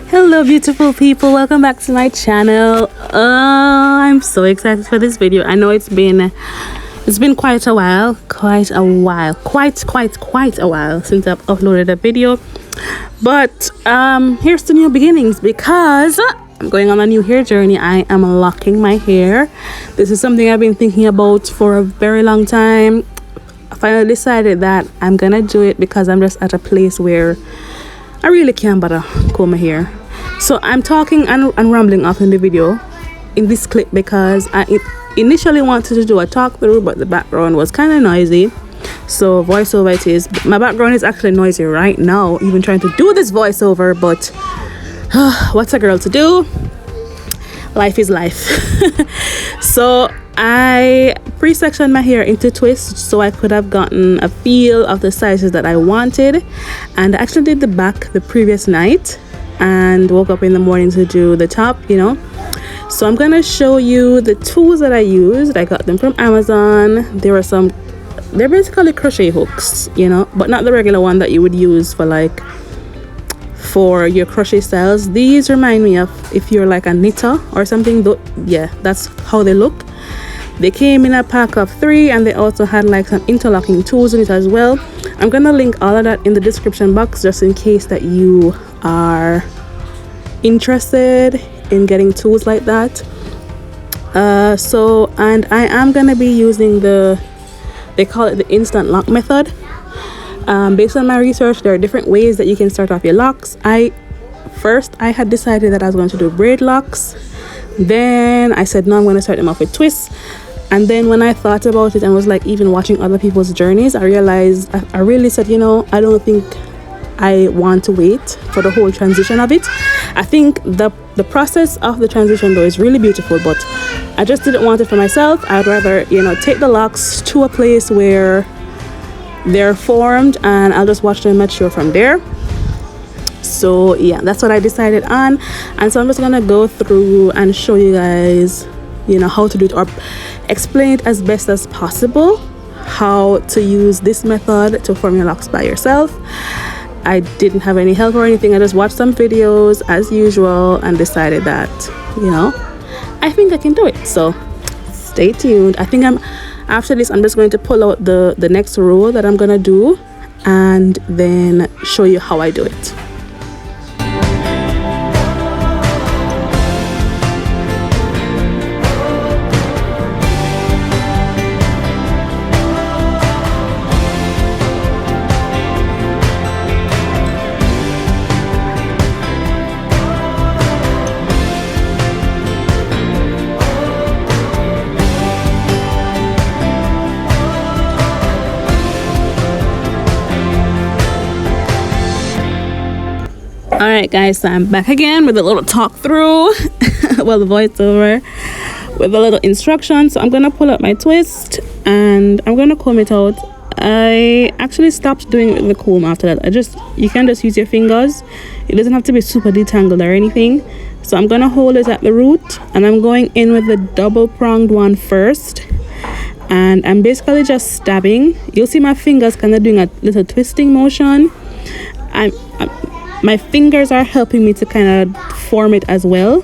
Hello beautiful people, welcome back to my channel. I'm so excited for this video. I know it's been quite a while since I've uploaded a video, but here's the new beginnings because I'm going on a new hair journey. I am locking my hair. This is something I've been thinking about for a very long time. I finally decided that I'm gonna do it because I'm just at a place where I really can't bother comb my hair. So I'm talking and rambling off in the video in this clip because I initially wanted to do a talk through, but the background was kind of noisy, so voiceover it is. My background is actually noisy right now, even trying to do this voiceover, but what's a girl to do? Life is life. So I pre-sectioned my hair into twists so I could have gotten a feel of the sizes that I wanted, and I actually did the back the previous night and woke up in the morning to do the top, so I'm gonna show you the tools that I used. I got them from Amazon. They're basically crochet hooks, but not the regular one that you would use for your crochet styles. These remind me of if you're like a knitter or something, though. Yeah, that's how they look. They came in a pack of 3, and they also had like some interlocking tools in it as well. I'm gonna link all of that in the description box just in case that you are interested in getting tools like that. And I am gonna be using they call it the instant lock method. Based on my research, there are different ways that you can start off your locks. I had decided that I was going to do braid locks. Then I said no, I'm going to start them off with twists. And then when I thought about it and was like even watching other people's journeys, I realized I really said, I don't think I want to wait for the whole transition of it. I think the process of the transition though is really beautiful, but I just didn't want it for myself. I'd rather take the locks to a place where they're formed and I'll just watch them mature from there. So yeah, that's what I decided on, and so I'm just gonna go through and show you guys how to do it, or explain it as best as possible how to use this method to form your locks by yourself. I didn't have any help or anything. I just watched some videos as usual and decided that I think I can do it. So stay tuned. I think after this I'm just going to pull out the next row that I'm gonna do and then show you how I do it. Alright guys, so I'm back again with a little talk through well, the voiceover with a little instruction. So I'm gonna pull out my twist and I'm gonna comb it out. I actually stopped doing it with the comb after that. You can just use your fingers. It doesn't have to be super detangled or anything. So I'm gonna hold it at the root and I'm going in with the double pronged one first, and I'm basically just stabbing. You'll see my fingers kind of doing a little twisting motion. My fingers are helping me to kind of form it as well,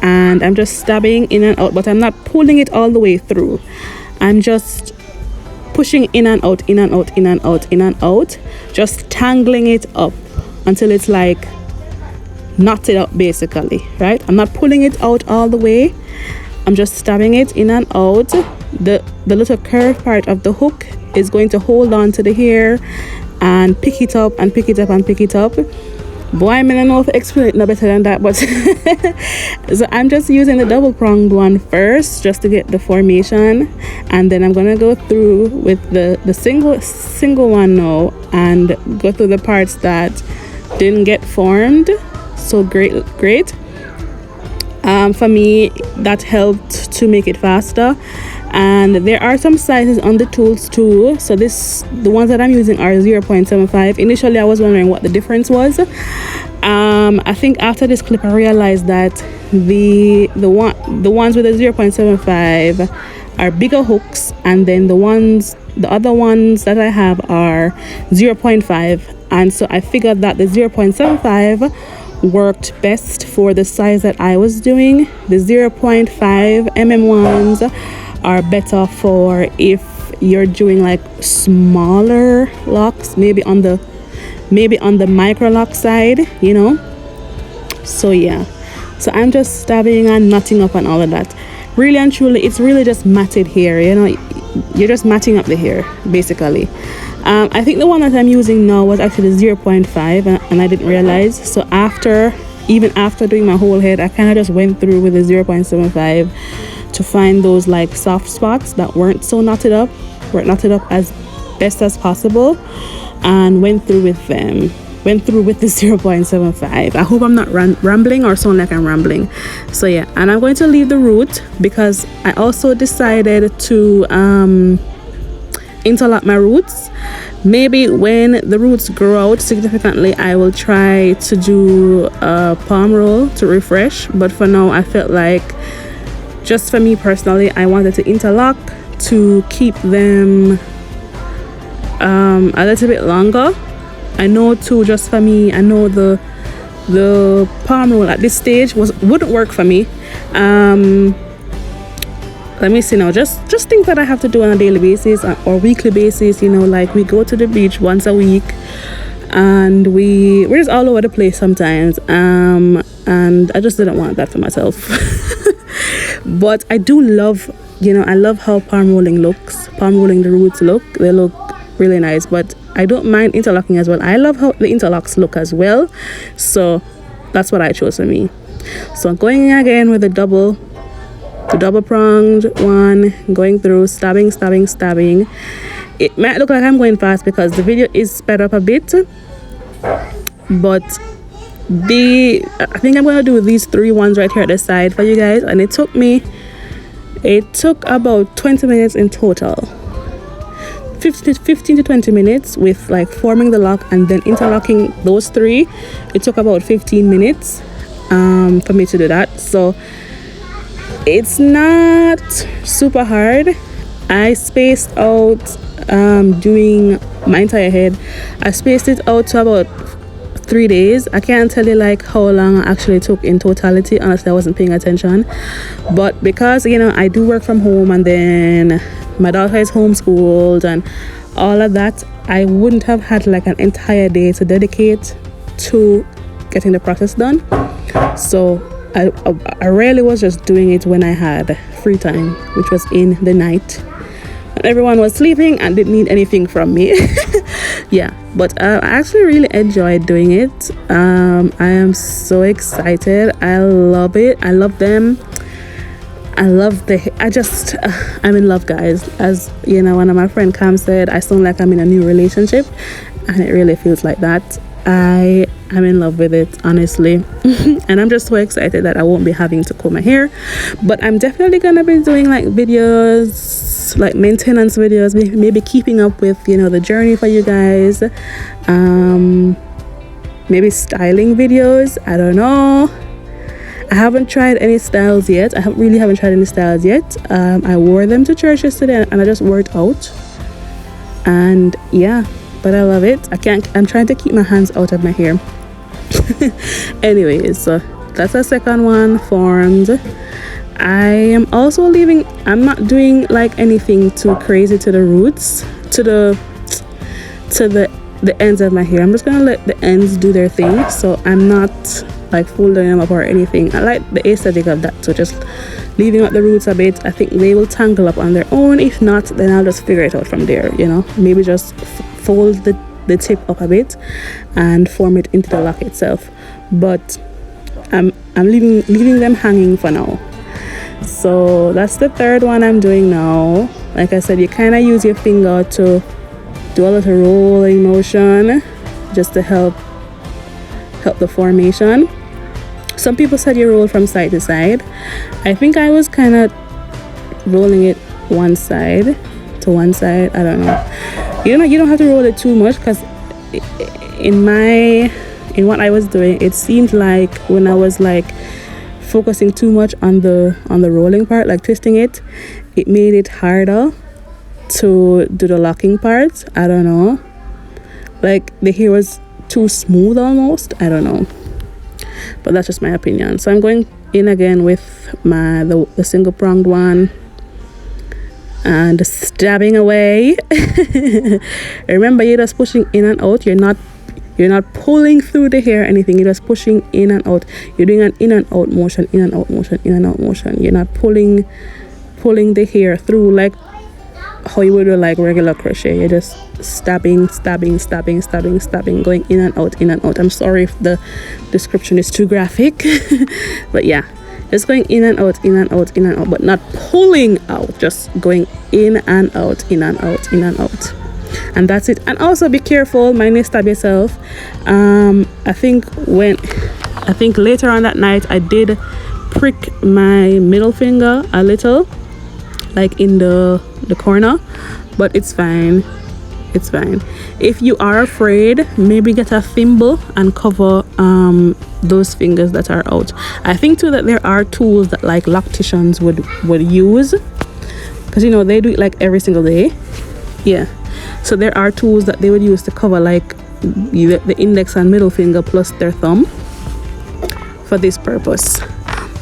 and I'm just stabbing in and out, but I'm not pulling it all the way through. I'm just pushing in and out, in and out, in and out, in and out, just tangling it up until it's like knotted up basically, right? I'm not pulling it out all the way. I'm just stabbing it in and out. The little curved part of the hook is going to hold on to the hair and pick it up and pick it up and pick it up. Boy, I don't know if I explain it no better than that, but so I'm just using the double pronged one first just to get the formation, and then I'm gonna go through with the single one now and go through the parts that didn't get formed. So great. For me, that helped to make it faster. And there are some sizes on the tools too. So the ones that I'm using are 0.75. Initially I was wondering what the difference was. I think after this clip I realized that the ones with the 0.75 are bigger hooks, and then the other ones that I have are 0.5, and so I figured that the 0.75 worked best for the size that I was doing. The 0.5 mm ones are better for if you're doing like smaller locks, maybe on the micro lock side, you know. So yeah, so I'm just stabbing and knotting up and all of that. Really and truly, it's really just matted hair, you know. You're just matting up the hair basically. I think the one that I'm using now was actually 0.5 and I didn't realize. So even after doing my whole head, I kind of just went through with the 0.75 to find those like soft spots that weren't knotted up as best as possible, and went through with the 0.75. I hope I'm not rambling or sound like I'm rambling. So yeah, and I'm going to leave the root because I also decided to interlock my roots. Maybe when the roots grow out significantly, I will try to do a palm roll to refresh, but for now I felt like, just for me personally, I wanted to interlock to keep them a little bit longer. I know too, just for me, I know the palm roll at this stage wouldn't work for me. Let me see now, just things that I have to do on a daily basis or weekly basis, you know, like we go to the beach once a week and we're just all over the place sometimes, and I just didn't want that for myself. But I do love, you know, I love how palm rolling the roots look. They look really nice, but I don't mind interlocking as well. I love how the interlocks look as well, so that's what I chose for me. So I'm going in again with the double pronged one, going through, stabbing. It might look like I'm going fast because the video is sped up a bit, but I think I'm going to do these 3 ones right here at the side for you guys, and it took about 20 minutes in total. 15 to 20 minutes with like forming the lock and then interlocking those 3. It took about 15 minutes for me to do that. So it's not super hard. I spaced out doing my entire head. I spaced it out to about 3 days. I can't tell you like how long I actually took in totality. Honestly, I wasn't paying attention. But because, you know, I do work from home and then my daughter is homeschooled and all of that, I wouldn't have had like an entire day to dedicate to getting the process done. So I really was just doing it when I had free time, which was in the night and everyone was sleeping and didn't need anything from me. Yeah, but I actually really enjoyed doing it. I am so excited. I love it. I love them. I'm in love, guys. As you know, one of my friend Cam said, I sound like I'm in a new relationship, and it really feels like that. I am in love with it, honestly. And I'm just so excited that I won't be having to comb my hair, but I'm definitely gonna be doing like videos, like maintenance videos, maybe keeping up with, you know, the journey for you guys, maybe styling videos. I don't know. I haven't tried any styles yet. I haven't tried any styles yet. I wore them to church yesterday and I just wore it out, and yeah, but I love it. I'm trying to keep my hands out of my hair. Anyways, so that's a second one formed. I am also I'm not doing like anything too crazy to the roots, to the ends of my hair. I'm just gonna let the ends do their thing, so I'm not like folding them up or anything. I like the aesthetic of that, so just leaving out the roots a bit. I think they will tangle up on their own. If not, then I'll just figure it out from there, you know. Maybe just fold the tip up a bit and form it into the lock itself, but I'm leaving them hanging for now. So that's the third one I'm doing now. Like I said, you kind of use your finger to do a little rolling motion just to help the formation. Some people said you roll from side to side. I think I was kind of rolling it one side to one side. I don't know. You don't have to roll it too much, because in what I was doing, it seemed like when I was like focusing too much on the rolling part, like twisting it made it harder to do the locking part. I don't know, like the hair was too smooth almost. I don't know, but that's just my opinion. So I'm going in again with the single pronged one and stabbing away. Remember, you're just pushing in and out. You're not pulling through the hair or anything. You're just pushing in and out. You're doing an in and out motion, in and out motion, in and out motion. You're not pulling the hair through like how you would do like regular crochet. You're just stabbing, going in and out, in and out. I'm sorry if the description is too graphic, but yeah, just going in and out, in and out, in and out, but not pulling out, just going in and out, in and out, in and out. And that's it. And also be careful, mind, stab yourself. I think later on that night I did prick my middle finger a little, like in the corner, but it's fine. It's fine. If you are afraid, maybe get a thimble and cover those fingers that are out. I think too that there are tools that like locticians would use, because you know they do it like every single day. Yeah, so there are tools that they would use to cover like the index and middle finger plus their thumb for this purpose.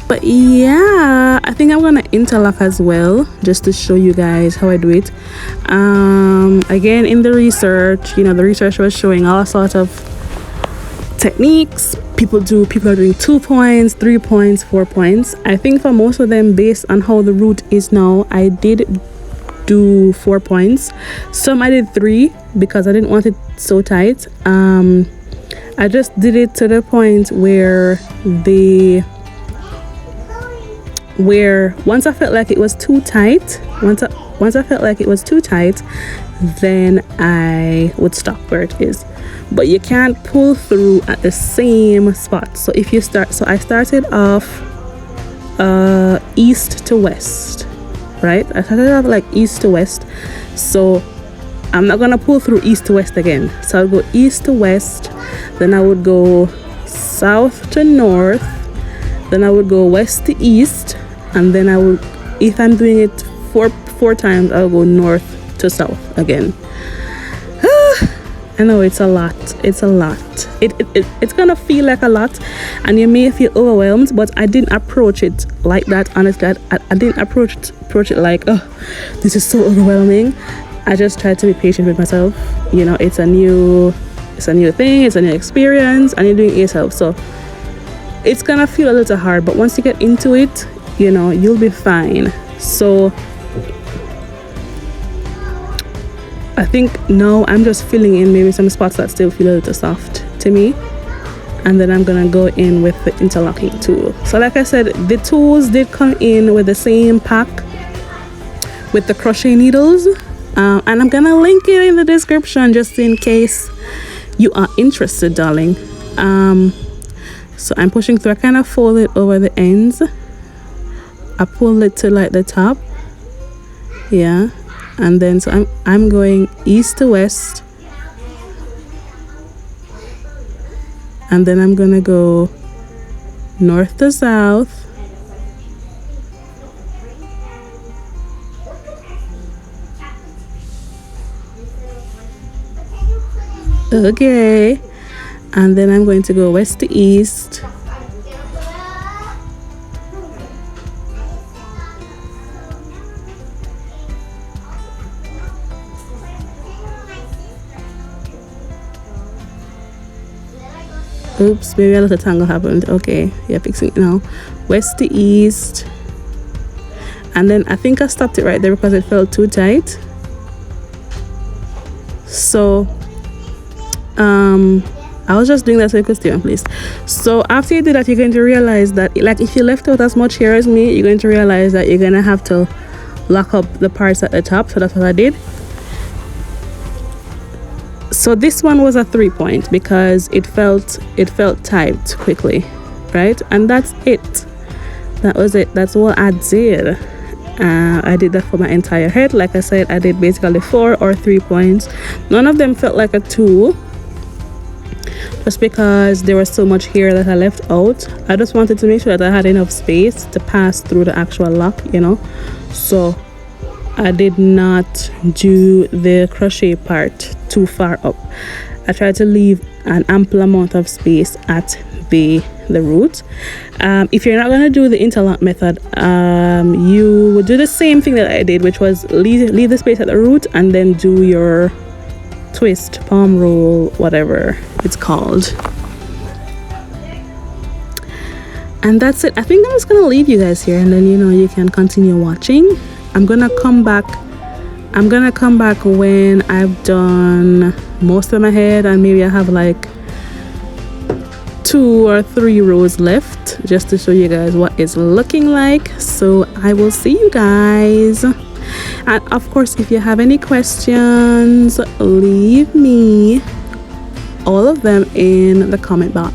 But yeah, I think I'm gonna interlock as well, just to show you guys how I do it. Again, in the research, you know, the research was showing all sorts of techniques. People are doing 2 points, 3 points, 4 points. I think for most of them, based on how the root is now, I did do 4 points. Some I did 3 because I didn't want it so tight. I just did it to the point where once I felt like it was too tight, then I would stop where it is. But you can't pull through at the same spot. So if you start, so I started off east to west, right? I started off like east to west. So I'm not gonna pull through east to west again. So I'll go east to west, then I would go south to north, then I would go west to east, and then I would, if I'm doing it four times, I'll go north to south again. I know it's a lot. It's gonna feel like a lot, and you may feel overwhelmed, but I didn't approach it like that. Honestly, I didn't approach it like, oh, this is so overwhelming. I just tried to be patient with myself. You know, it's a new thing, it's a new experience, and you're doing it yourself, so it's gonna feel a little hard, but once you get into it, you know, you'll be fine. So I think now I'm just filling in maybe some spots that still feel a little soft to me, and then I'm gonna go in with the interlocking tool. So like I said, the tools did come in with the same pack with the crochet needles, and I'm gonna link it in the description just in case you are interested, darling. So I'm pushing through. I kind of fold it over the ends. I pull it to like the top, yeah, and then so I'm going east to west, and then I'm gonna go north to south, okay, and then I'm going to go west to east, oops, maybe a little tangle happened. Okay, yeah, fixing it now. West to east, and then I think I stopped it right there because it felt too tight. So I was just doing that so you could stay on, please. So after you do that, you're going to realize that, like, if you left out as much hair as me, you're going to realize that you're gonna have to lock up the parts at the top. So that's what I did. So this one was a 3 point because it felt tight quickly, right? And that's it. That was it. That's all I did. I did that for my entire head. Like I said, I did basically 4 or 3 points. None of them felt like a 2, just because there was so much hair that I left out. I just wanted to make sure that I had enough space to pass through the actual lock, you know. So I did not do the crochet part too far up. I tried to leave an ample amount of space at the root. If you're not going to do the interlock method, you would do the same thing that I did, which was leave the space at the root and then do your twist, palm roll, whatever it's called. And that's it. I think I'm just gonna leave you guys here, and then you can continue watching. I'm gonna come back when I've done most of my head, and maybe I have like 2 or 3 rows left, just to show you guys what it's looking like. So I will see you guys. And of course, if you have any questions, leave me all of them in the comment box.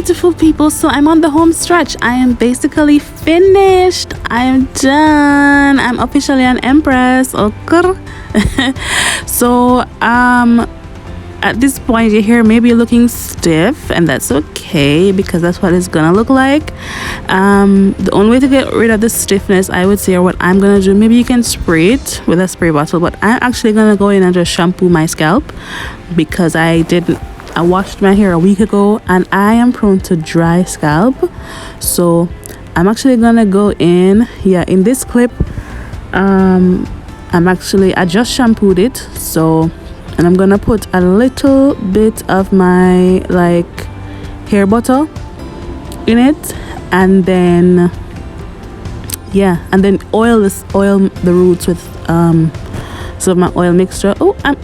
beautiful people, so I'm on the home stretch. I am basically finished. I am done. I'm officially an empress. Okay. So at this point your hair may be looking stiff, and that's okay because that's what it's gonna look like. The only way to get rid of the stiffness, I would say, or what I'm gonna do, maybe you can spray it with a spray bottle, but I'm actually gonna go in and just shampoo my scalp because I washed my hair a week ago and I am prone to dry scalp. So I'm actually gonna go in in this clip. I just shampooed it, so, and I'm gonna put a little bit of my like hair butter in it, and then oil the roots with some of my oil mixture. Oh, I'm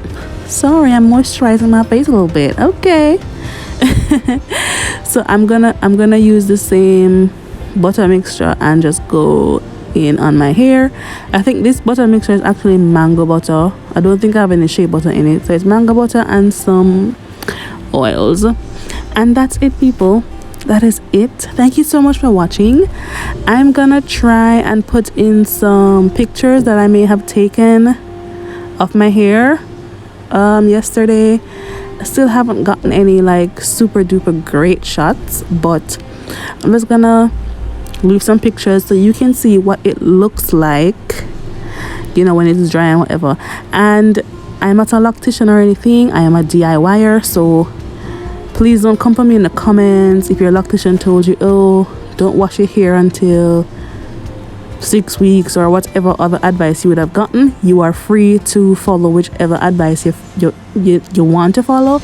moisturizing my face a little bit. Okay. So I'm gonna use the same butter mixture and just go in on my hair. I think this butter mixture is actually mango butter. I don't think I have any shea butter in it, so it's mango butter and some oils, and that's it, people. That is it. Thank you so much for watching. I'm gonna try and put in some pictures that I may have taken of my hair yesterday. I still haven't gotten any like super duper great shots, but I'm just gonna leave some pictures so you can see what it looks like, when it's dry and whatever. And I'm not a loctician or anything. I am a DIYer, so please don't come for me in the comments if your loctician told you, oh, don't wash your hair until 6 weeks or whatever other advice you would have gotten. You are free to follow whichever advice you want to follow.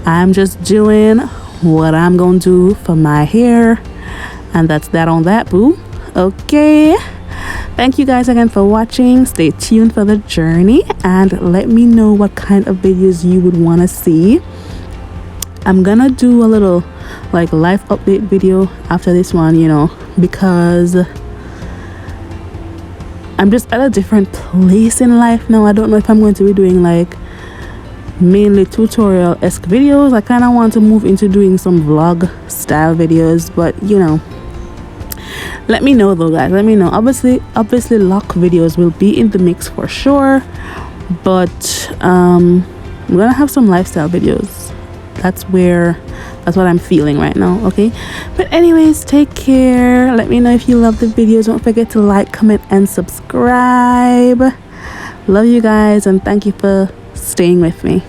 I'm just doing what I'm gonna do for my hair, and that's that on that, boo. Okay, thank you guys again for watching. Stay tuned for the journey and let me know what kind of videos you would want to see. I'm gonna do a little like life update video after this one, because I'm just at a different place in life now. I don't know if I'm going to be doing like mainly tutorial-esque videos. I kind of want to move into doing some vlog style videos, but let me know though, guys. Let me know. Obviously lock videos will be in the mix for sure, but I'm gonna have some lifestyle videos. That's what I'm feeling right now. Okay, but anyways, take care. Let me know if you love the videos. Don't forget to like, comment, and subscribe. Love you guys, and thank you for staying with me.